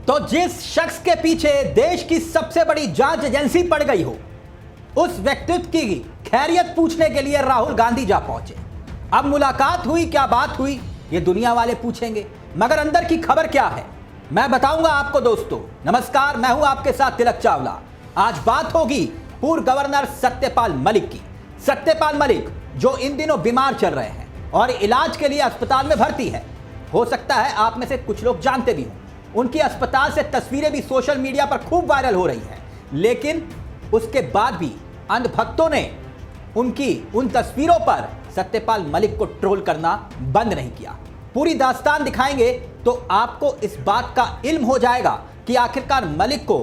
तो जिस शख्स के पीछे देश की सबसे बड़ी जांच एजेंसी पड़ गई हो, उस व्यक्तित्व की खैरियत पूछने के लिए राहुल गांधी जा पहुंचे। अब मुलाकात हुई, क्या बात हुई, ये दुनिया वाले पूछेंगे, मगर अंदर की खबर क्या है मैं बताऊंगा आपको। दोस्तों नमस्कार, मैं हूं आपके साथ तिलक चावला। आज बात होगी पूर्व गवर्नर सत्यपाल मलिक की। सत्यपाल मलिक जो इन दिनों बीमार चल रहे हैं और इलाज के लिए अस्पताल में भर्ती है। हो सकता है आप में से कुछ लोग जानते भी हों। उनकी अस्पताल से तस्वीरें भी सोशल मीडिया पर खूब वायरल हो रही हैं, लेकिन उसके बाद भी अंधभक्तों ने उनकी उन तस्वीरों पर सत्यपाल मलिक को ट्रोल करना बंद नहीं किया। पूरी दास्तान दिखाएंगे तो आपको इस बात का इल्म हो जाएगा कि आखिरकार मलिक को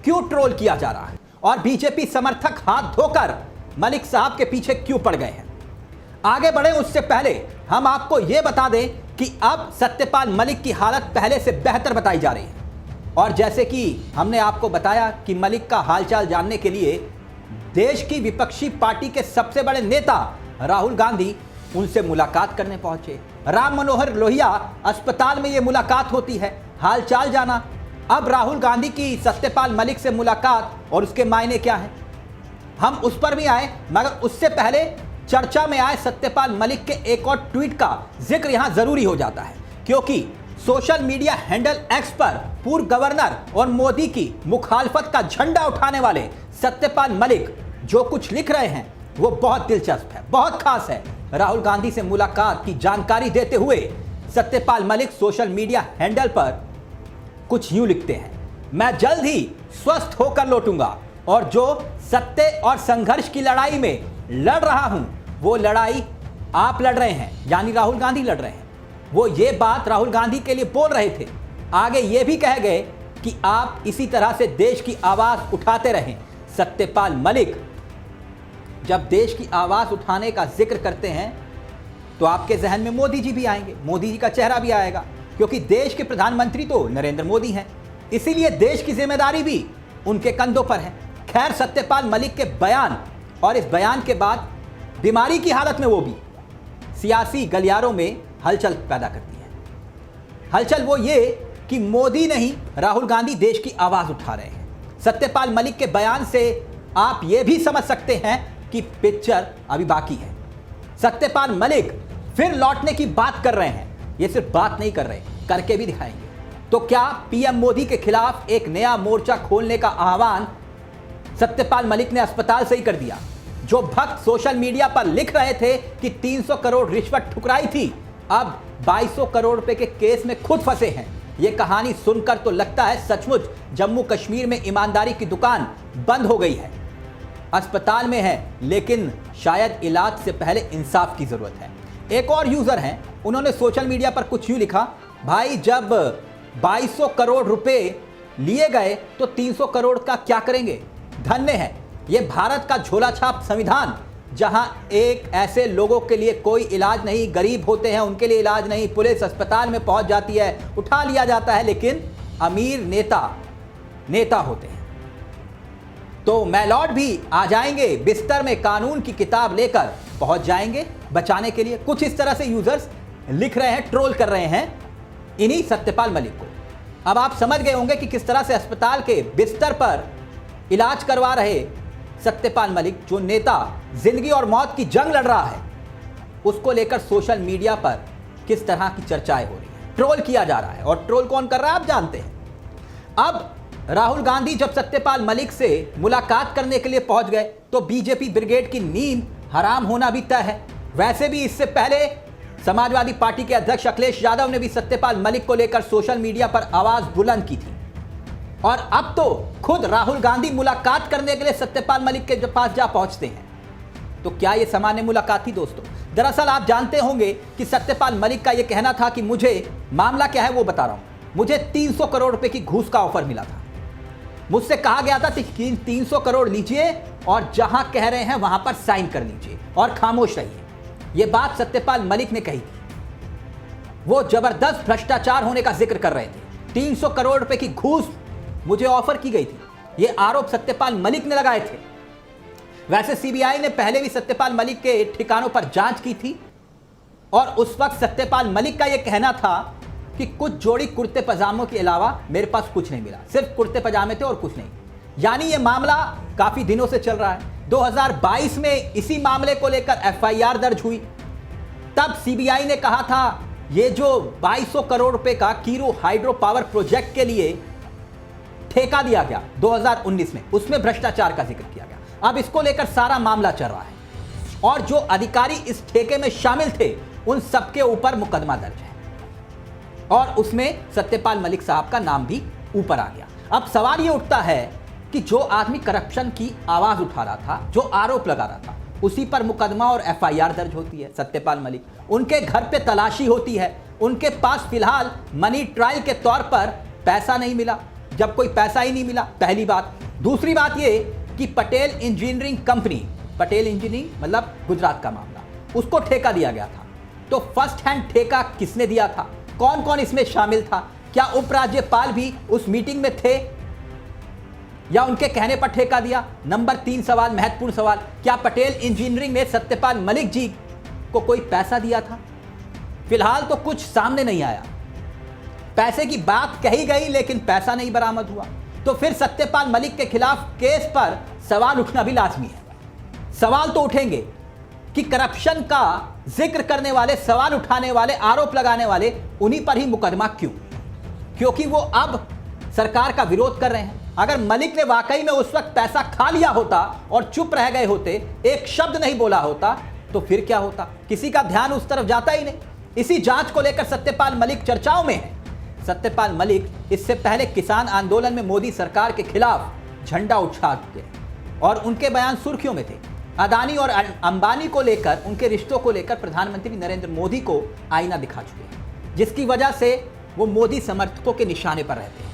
क्यों ट्रोल किया जा रहा है और बीजेपी समर्थक हाथ धोकर मलिक साहब के पीछे क्यों पड़ गए हैं। आगे बढ़े उससे पहले हम आपको यह बता दें कि अब सत्यपाल मलिक की हालत पहले से बेहतर बताई जा रही है। और जैसे कि हमने आपको बताया कि मलिक का हालचाल जानने के लिए देश की विपक्षी पार्टी के सबसे बड़े नेता राहुल गांधी उनसे मुलाकात करने पहुंचे। राम मनोहर लोहिया अस्पताल में यह मुलाकात होती है, हालचाल जाना। अब राहुल गांधी की सत्यपाल मलिक से मुलाकात और उसके मायने क्या है, हम उस पर भी आए, मगर उससे पहले चर्चा में आए सत्यपाल मलिक के एक और ट्वीट का जिक्र यहां जरूरी हो जाता है, क्योंकि सोशल मीडिया हैंडल एक्स पर पूर्व गवर्नर और मोदी की मुखालफत का झंडा उठाने वाले सत्यपाल मलिक जो कुछ लिख रहे हैं वो बहुत दिलचस्प है, बहुत खास है। राहुल गांधी से मुलाकात की जानकारी देते हुए Satyapal Malik social media handle पर कुछ यूं लिखते हैं, मैं जल्द ही स्वस्थ होकर लौटूंगा और जो सत्य और संघर्ष की लड़ाई में लड़ रहा हूं वो लड़ाई आप लड़ रहे हैं, यानी राहुल गांधी लड़ रहे हैं। वो ये बात राहुल गांधी के लिए बोल रहे थे। आगे ये भी कह गए कि आप इसी तरह से देश की आवाज उठाते रहें। सत्यपाल मलिक जब देश की आवाज उठाने का जिक्र करते हैं तो आपके जहन में मोदी जी भी आएंगे, मोदी जी का चेहरा भी आएगा, क्योंकि देश के प्रधानमंत्री तो नरेंद्र मोदी हैं, इसीलिए देश की जिम्मेदारी भी उनके कंधों पर है। खैर, सत्यपाल मलिक के बयान और इस बयान के बाद बीमारी की हालत में वो भी सियासी गलियारों में हलचल पैदा करती है। हलचल वो ये कि मोदी नहीं राहुल गांधी देश की आवाज उठा रहे हैं। सत्यपाल मलिक के बयान से आप ये भी समझ सकते हैं कि पिक्चर अभी बाकी है। सत्यपाल मलिक फिर लौटने की बात कर रहे हैं, ये सिर्फ बात नहीं कर रहे, करके भी दिखाएंगे। तो क्या पीएम मोदी के खिलाफ एक नया मोर्चा खोलने का आह्वान सत्यपाल मलिक ने अस्पताल से ही कर दिया? जो भक्त सोशल मीडिया पर लिख रहे थे कि 300 करोड़ रिश्वत ठुकराई थी, अब 2200 करोड़ रुपए के केस में खुद फंसे हैं। यह कहानी सुनकर तो लगता है सचमुच जम्मू कश्मीर में ईमानदारी की दुकान बंद हो गई है। अस्पताल में है, लेकिन शायद इलाज से पहले इंसाफ की जरूरत है। एक और यूजर हैं, उन्होंने सोशल मीडिया पर कुछ यूं लिखा, भाई जब 2200 करोड़ रुपए लिए गए तो 300 करोड़ का क्या करेंगे? धन्य है ये भारत का झोला छाप संविधान, जहां एक ऐसे लोगों के लिए कोई इलाज नहीं, गरीब होते हैं उनके लिए इलाज नहीं, पुलिस अस्पताल में पहुंच जाती है, उठा लिया जाता है, लेकिन अमीर नेता होते हैं तो मैलॉर्ड भी आ जाएंगे, बिस्तर में कानून की किताब लेकर पहुंच जाएंगे बचाने के लिए। कुछ इस तरह से यूजर्स लिख रहे हैं, ट्रोल कर रहे हैं इन्हीं सत्यपाल मलिक को। अब आप समझ गए होंगे कि किस तरह से अस्पताल के बिस्तर पर इलाज करवा रहे सत्यपाल मलिक, जो नेता जिंदगी और मौत की जंग लड़ रहा है, उसको लेकर सोशल मीडिया पर किस तरह की चर्चाएं हो रही हैं, ट्रोल किया जा रहा है। और ट्रोल कौन कर रहा है आप जानते हैं। अब राहुल गांधी जब सत्यपाल मलिक से मुलाकात करने के लिए पहुंच गए तो बीजेपी ब्रिगेड की नींद हराम होना भी तय है। वैसे भी इससे पहले समाजवादी पार्टी के अध्यक्ष अखिलेश यादव ने भी सत्यपाल मलिक को लेकर सोशल मीडिया पर आवाज बुलंद की थी, और अब तो खुद राहुल गांधी मुलाकात करने के लिए सत्यपाल मलिक के पास जा पहुंचते हैं। तो क्या यह सामान्य मुलाकात थी दोस्तों? दरअसल आप जानते होंगे कि सत्यपाल मलिक का यह कहना था कि मुझे, मामला क्या है वो बता रहा हूं, मुझे 300 करोड़ रुपए की घूस का ऑफर मिला था। मुझसे कहा गया था कि 300 करोड़ लीजिए और जहां कह रहे हैं वहां पर साइन कर लीजिए और खामोश रहिए। यह बात सत्यपाल मलिक ने कही थी। वो जबरदस्त भ्रष्टाचार होने का जिक्र कर रहे थे। 300 करोड़ रुपए की घूस मुझे ऑफर की गई थी, ये आरोप सत्यपाल मलिक ने लगाए थे। वैसे सीबीआई ने पहले भी सत्यपाल मलिक के ठिकानों पर जांच की थी और उस वक्त सत्यपाल मलिक का यह कहना था कि कुछ जोड़ी कुर्ते पजामों के अलावा मेरे पास कुछ नहीं मिला, सिर्फ कुर्ते पजामे थे और कुछ नहीं। यानी ये मामला काफी दिनों से चल रहा है। 2022 में इसी मामले को लेकर एफआईआर दर्ज हुई। तब सीबीआई ने कहा था ये जो 2200 करोड़ रुपए का कीरो हाइड्रो पावर प्रोजेक्ट के लिए ठेका दिया गया 2019 में, उसमें भ्रष्टाचार का जिक्र किया गया। अब इसको लेकर सारा मामला चल रहा है और जो अधिकारी इस ठेके में शामिल थे उन सबके ऊपर मुकदमा दर्ज है और उसमें सत्यपाल मलिक साहब का नाम भी ऊपर आ गया। अब सवाल ये उठता है कि जो आदमी करप्शन की आवाज उठा रहा था, जो आरोप लगा रहा था, उसी पर मुकदमा और एफआईआर दर्ज होती है। सत्यपाल मलिक, उनके घर पे तलाशी होती है, उनके पास फिलहाल मनी ट्रायल के तौर पर पैसा नहीं मिला, जब कोई पैसा ही नहीं मिला, पहली बात। दूसरी बात ये कि Patel engineering company, Patel engineering मतलब गुजरात का मामला, उसको ठेका दिया गया था। तो फर्स्ट हैंड ठेका किसने दिया था, कौन कौन इसमें शामिल था, क्या उपराज्यपाल भी उस मीटिंग में थे या उनके कहने पर ठेका दिया? नंबर 3 सवाल, महत्वपूर्ण सवाल, क्या पटेल इंजीनियरिंग ने सत्यपाल मलिक जी को कोई पैसा दिया था? फिलहाल तो कुछ सामने नहीं आया। पैसे की बात कही गई लेकिन पैसा नहीं बरामद हुआ। तो फिर सत्यपाल मलिक के खिलाफ केस पर सवाल उठना भी लाजमी है। सवाल तो उठेंगे कि करप्शन का जिक्र करने वाले, सवाल उठाने वाले, आरोप लगाने वाले, उन्हीं पर ही मुकदमा क्यों? क्योंकि वो अब सरकार का विरोध कर रहे हैं। अगर मलिक ने वाकई में उस वक्त पैसा खा लिया होता और चुप रह गए होते, एक शब्द नहीं बोला होता, तो फिर क्या होता? किसी का ध्यान उस तरफ जाता ही नहीं। इसी जांच को लेकर सत्यपाल मलिक चर्चाओं में है। सत्यपाल मलिक इससे पहले किसान आंदोलन में मोदी सरकार के खिलाफ झंडा उठा चुके और उनके बयान सुर्खियों में थे। अदानी और अंबानी को लेकर, उनके रिश्तों को लेकर प्रधानमंत्री नरेंद्र मोदी को आईना दिखा चुके हैं, जिसकी वजह से वो मोदी समर्थकों के निशाने पर रहते हैं।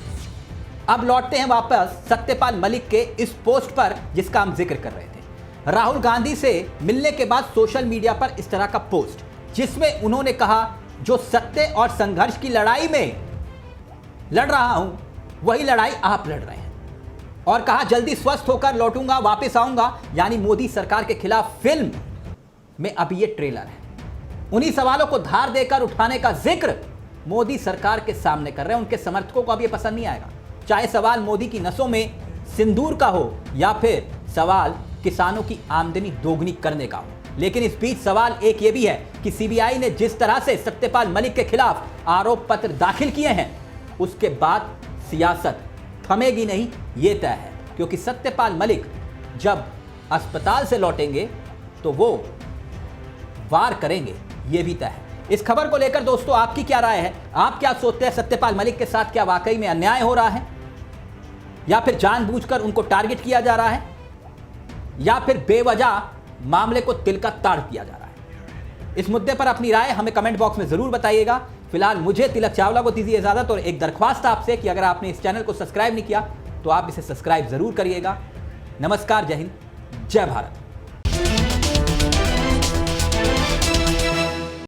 अब लौटते हैं वापस सत्यपाल मलिक के इस पोस्ट पर जिसका हम जिक्र कर रहे थे। राहुल गांधी से मिलने के बाद सोशल मीडिया पर इस तरह का पोस्ट, जिसमें उन्होंने कहा जो सत्य और संघर्ष की लड़ाई में लड़ रहा हूं वही लड़ाई आप लड़ रहे हैं, और कहा जल्दी स्वस्थ होकर लौटूंगा, वापस आऊंगा। यानी मोदी सरकार के खिलाफ फिल्म में अभी ये ट्रेलर है। उन्हीं सवालों को धार देकर उठाने का जिक्र मोदी सरकार के सामने कर रहे हैं। उनके समर्थकों को अब ये पसंद नहीं आएगा, चाहे सवाल मोदी की नसों में सिंदूर का हो या फिर सवाल किसानों की आमदनी दोगुनी करने का हो। लेकिन इस बीच सवाल एक ये भी है कि सीबीआई ने जिस तरह से सत्यपाल मलिक के खिलाफ आरोप पत्र दाखिल किए हैं, उसके बाद सियासत थमेगी नहीं, ये तय है। क्योंकि सत्यपाल मलिक जब अस्पताल से लौटेंगे तो वो वार करेंगे, ये भी तय है। इस खबर को लेकर दोस्तों आपकी क्या राय है? आप क्या सोचते हैं, सत्यपाल मलिक के साथ क्या वाकई में अन्याय हो रहा है, या फिर जानबूझकर उनको टारगेट किया जा रहा है, या फिर बेवजह मामले को तिल का ताड़ किया जा रहा है? इस मुद्दे पर अपनी राय हमें कमेंट बॉक्स में जरूर बताइएगा। फिलहाल मुझे तिलक चावला को दीजिए इजाजत, और एक दरख्वास्त आपसे कि अगर आपने इस चैनल को सब्सक्राइब नहीं किया तो आप इसे सब्सक्राइब जरूर करिएगा। नमस्कार, जय हिंद, जय भारत।